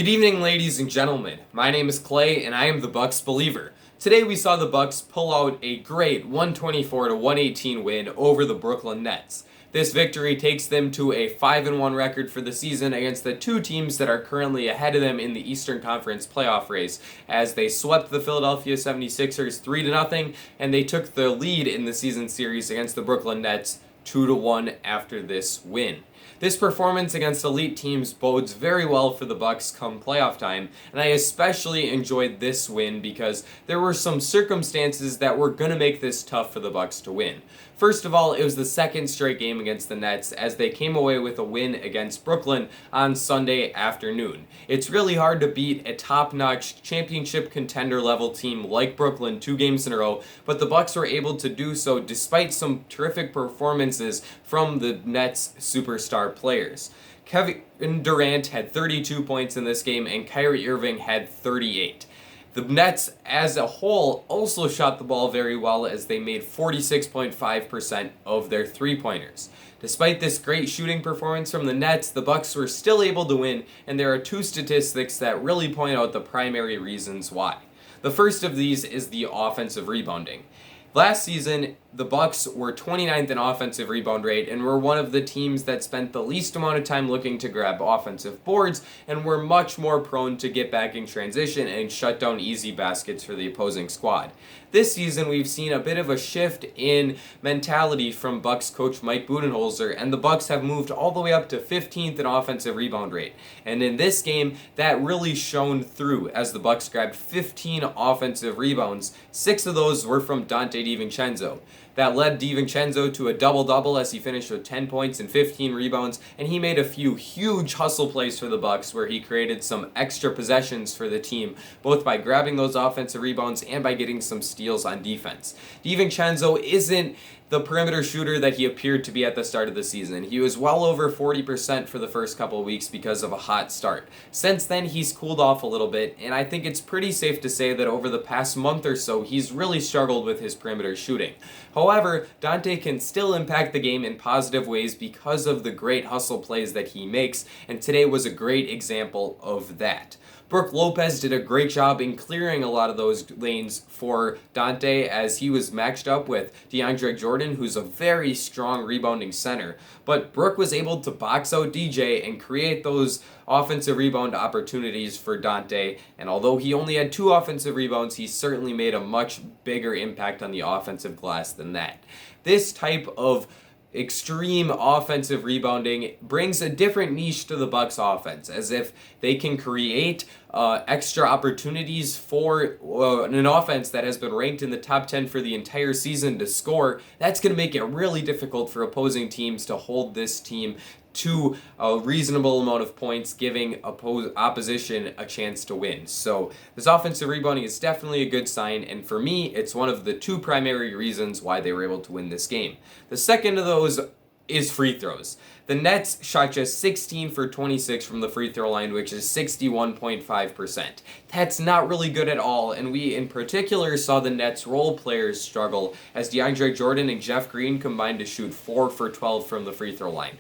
Good evening, ladies and gentlemen. My name is Clay, and I am the Bucks believer. Today we saw the Bucks pull out a great 124-118 win over the Brooklyn Nets. This victory takes them to a 5-1 record for the season against the two teams that are currently ahead of them in the Eastern Conference playoff race, as they swept the Philadelphia 76ers 3-0, and they took the lead in the season series against the Brooklyn Nets 2-1 after this win. This performance against elite teams bodes very well for the Bucks come playoff time, and I especially enjoyed this win because there were some circumstances that were going to make this tough for the Bucks to win. First of all, it was the second straight game against the Nets as they came away with a win against Brooklyn on Sunday afternoon. It's really hard to beat a top-notch championship contender level team like Brooklyn 2 games in a row, but the Bucks were able to do so despite some terrific performances from the Nets superstar players. Kevin Durant had 32 points in this game and Kyrie Irving had 38. The Nets as a whole also shot the ball very well as they made 46.5% of their three-pointers. Despite this great shooting performance from the Nets, the Bucks were still able to win, and there are two statistics that really point out the primary reasons why. The first of these is the offensive rebounding. Last season, the Bucks were 29th in offensive rebound rate and were one of the teams that spent the least amount of time looking to grab offensive boards and were much more prone to get back in transition and shut down easy baskets for the opposing squad. This season, we've seen a bit of a shift in mentality from Bucks coach Mike Budenholzer, and the Bucks have moved all the way up to 15th in offensive rebound rate. And in this game, that really shone through as the Bucks grabbed 15 offensive rebounds. 6 of those were from Donte DiVincenzo. That led DiVincenzo to a double-double as he finished with 10 points and 15 rebounds, and he made a few huge hustle plays for the Bucks where he created some extra possessions for the team, both by grabbing those offensive rebounds and by getting some steals on defense. DiVincenzo isn't the perimeter shooter that he appeared to be at the start of the season. He was well over 40% for the first couple of weeks because of a hot start. Since then, he's cooled off a little bit, and I think it's pretty safe to say that over the past month or so, he's really struggled with his perimeter shooting. However, Donte can still impact the game in positive ways because of the great hustle plays that he makes, and today was a great example of that. Brook Lopez did a great job in clearing a lot of those lanes for Donte as he was matched up with DeAndre Jordan, who's a very strong rebounding center. But Brook was able to box out DJ and create those offensive rebound opportunities for Donte, and although he only had 2 offensive rebounds, he certainly made a much bigger impact on the offensive glass than that. This type of extreme offensive rebounding brings a different niche to the Bucks offense, as if they can create extra opportunities for an offense that has been ranked in the top 10 for the entire season to score. That's going to make it really difficult for opposing teams to hold this team to a reasonable amount of points, giving opposition a chance to win. So this offensive rebounding is definitely a good sign, and for me, it's one of the 2 primary reasons why they were able to win this game. The second of those is free throws. The Nets shot just 16 for 26 from the free throw line, which is 61.5%. That's not really good at all, and we in particular saw the Nets role players struggle as DeAndre Jordan and Jeff Green combined to shoot 4 for 12 from the free throw line.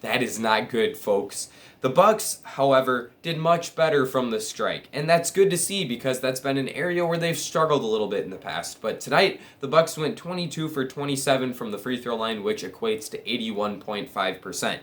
That is not good, folks. The Bucks, however, did much better from the strike, and that's good to see because that's been an area where they've struggled a little bit in the past. But tonight, the Bucks went 22 for 27 from the free throw line, which equates to 81.5%.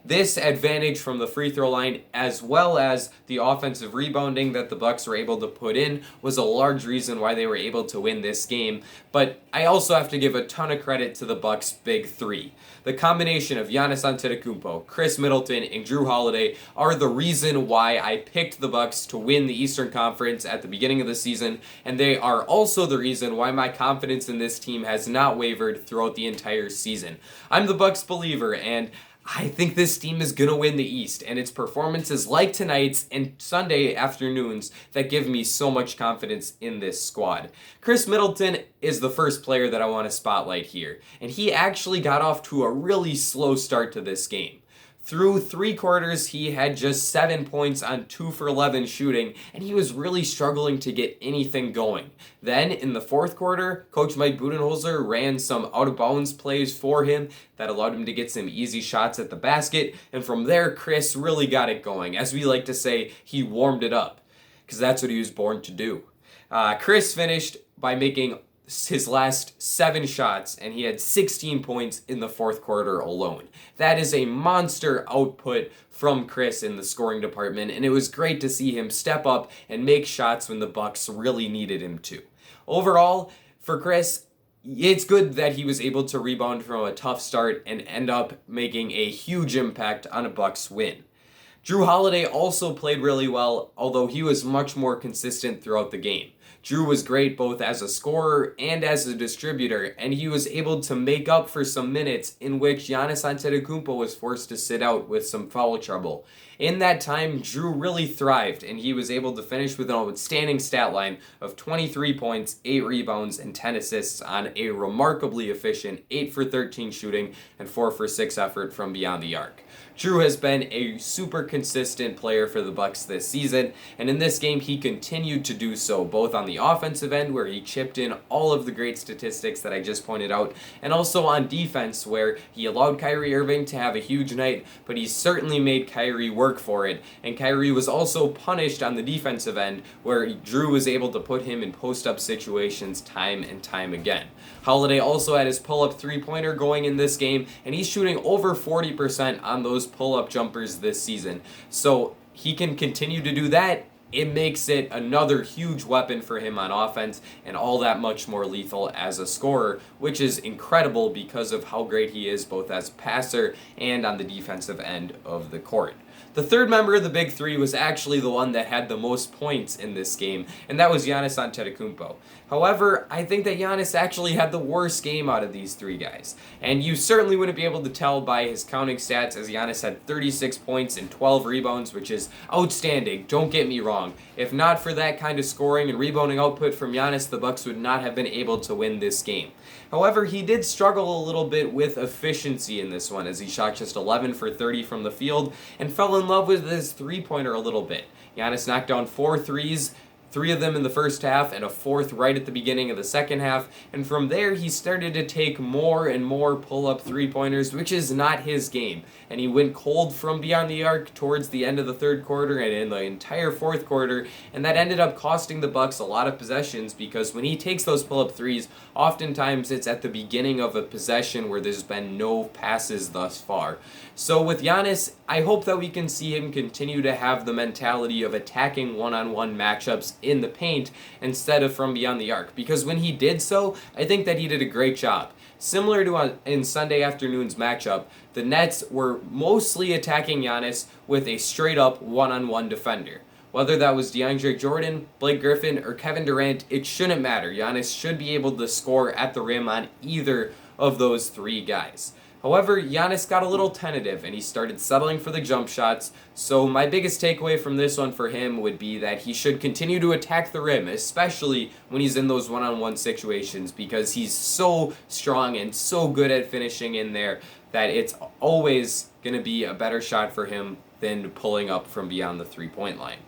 This advantage from the free throw line, as well as the offensive rebounding that the Bucks were able to put in, was a large reason why they were able to win this game. But I also have to give a ton of credit to the Bucks' big 3. The combination of Giannis Antetokounmpo, Chris Middleton, and Jrue Holiday are the reason why I picked the Bucks to win the Eastern Conference at the beginning of the season, and they are also the reason why my confidence in this team has not wavered throughout the entire season. I'm the Bucks believer, and I think this team is going to win the East, and it's performances like tonight's and Sunday afternoons that give me so much confidence in this squad. Chris Middleton is the first player that I want to spotlight here, and he actually got off to a really slow start to this game. Through 3 quarters, he had just 7 points on 2 for 11 shooting, and he was really struggling to get anything going. Then, in the fourth quarter, Coach Mike Budenholzer ran some out-of-bounds plays for him that allowed him to get some easy shots at the basket, and from there, Chris really got it going. As we like to say, he warmed it up, because that's what he was born to do. Chris finished by making his last 7 shots, and he had 16 points in the fourth quarter alone. That is a monster output from Chris in the scoring department, and it was great to see him step up and make shots when the Bucks really needed him to. Overall, for Chris, it's good that he was able to rebound from a tough start and end up making a huge impact on a Bucks win. Jrue Holiday also played really well, although he was much more consistent throughout the game. Jrue was great both as a scorer and as a distributor, and he was able to make up for some minutes in which Giannis Antetokounmpo was forced to sit out with some foul trouble. In that time, Jrue really thrived, and he was able to finish with an outstanding stat line of 23 points, 8 rebounds, and 10 assists on a remarkably efficient 8 for 13 shooting and 4 for 6 effort from beyond the arc. Jrue has been a super consistent player for the Bucks this season, and in this game he continued to do so, both on the offensive end where he chipped in all of the great statistics that I just pointed out, and also on defense where he allowed Kyrie Irving to have a huge night, but he certainly made Kyrie work for it, and Kyrie was also punished on the defensive end where Jrue was able to put him in post-up situations time and time again. Holiday also had his pull-up three-pointer going in this game, and he's shooting over 40% on those pull-up jumpers this season. So he can continue to do that. It makes it another huge weapon for him on offense and all that much more lethal as a scorer, which is incredible because of how great he is both as a passer and on the defensive end of the court. The third member of the Big Three was actually the one that had the most points in this game, and that was Giannis Antetokounmpo. However, I think that Giannis actually had the worst game out of these three guys, and you certainly wouldn't be able to tell by his counting stats, as Giannis had 36 points and 12 rebounds, which is outstanding, don't get me wrong. If not for that kind of scoring and rebounding output from Giannis, the Bucks would not have been able to win this game. However, he did struggle a little bit with efficiency in this one, as he shot just 11 for 30 from the field and fell in love with his three-pointer a little bit. Giannis knocked down 4 threes, 3 of them in the first half and a 4th right at the beginning of the second half, and from there he started to take more and more pull-up three-pointers, which is not his game, and he went cold from beyond the arc towards the end of the third quarter and in the entire fourth quarter, and that ended up costing the Bucks a lot of possessions because when he takes those pull-up threes, oftentimes it's at the beginning of a possession where there's been no passes thus far. So with Giannis, I hope that we can see him continue to have the mentality of attacking one-on-one matchups in the paint instead of from beyond the arc, because when he did so, I think that he did a great job. Similar to in Sunday afternoon's matchup, the Nets were mostly attacking Giannis with a straight-up one-on-one defender. Whether that was DeAndre Jordan, Blake Griffin, or Kevin Durant, it shouldn't matter. Giannis should be able to score at the rim on either of those 3 guys. However, Giannis got a little tentative and he started settling for the jump shots, so my biggest takeaway from this one for him would be that he should continue to attack the rim, especially when he's in those one-on-one situations, because he's so strong and so good at finishing in there that it's always going to be a better shot for him than pulling up from beyond the three-point line.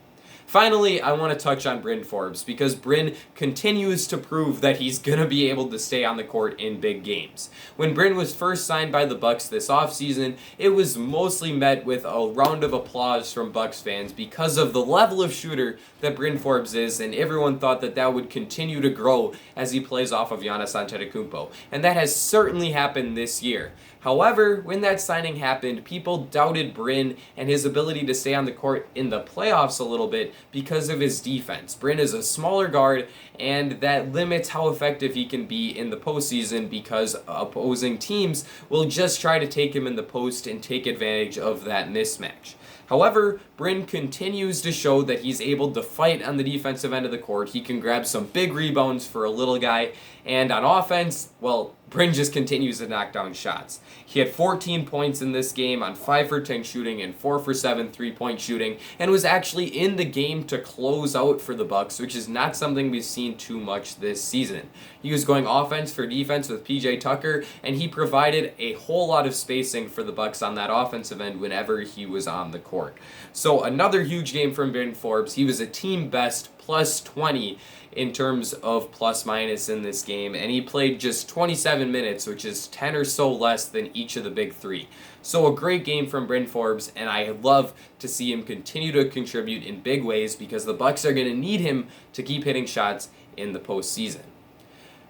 Finally, I want to touch on Bryn Forbes because Bryn continues to prove that he's going to be able to stay on the court in big games. When Bryn was first signed by the Bucks this offseason, it was mostly met with a round of applause from Bucks fans because of the level of shooter that Bryn Forbes is, and everyone thought that that would continue to grow as he plays off of Giannis Antetokounmpo, and that has certainly happened this year. However, when that signing happened, people doubted Bryn and his ability to stay on the court in the playoffs a little bit because of his defense. Bryn is a smaller guard, and that limits how effective he can be in the postseason because opposing teams will just try to take him in the post and take advantage of that mismatch. However, Bryn continues to show that he's able to fight on the defensive end of the court. He can grab some big rebounds for a little guy, and on offense, well, Bryn just continues to knock down shots. He had 14 points in this game on 5 for 10 shooting and 4 for 7 3-point shooting, and was actually in the game to close out for the Bucks, which is not something we've seen too much this season. He was going offense for defense with PJ Tucker, and he provided a whole lot of spacing for the Bucks on that offensive end whenever he was on the court. So another huge game from Bryn Forbes. He was a team best plus 20 in terms of plus minus in this game, and he played just 27 minutes, which is 10 or so less than each of the big three. So a great game from Bryn Forbes, and I love to see him continue to contribute in big ways because the Bucks are going to need him to keep hitting shots in the postseason.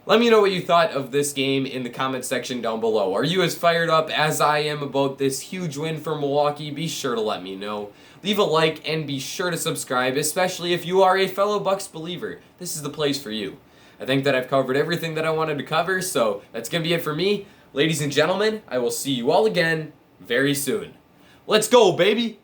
Let me know what you thought of this game in the comments section down below. Are you as fired up as I am about this huge win for Milwaukee? Be sure to let me know. Leave a like and be sure to subscribe, especially if you are a fellow Bucks believer. This is the place for you. I think that I've covered everything that I wanted to cover, so that's going to be it for me. Ladies and gentlemen, I will see you all again very soon. Let's go, baby!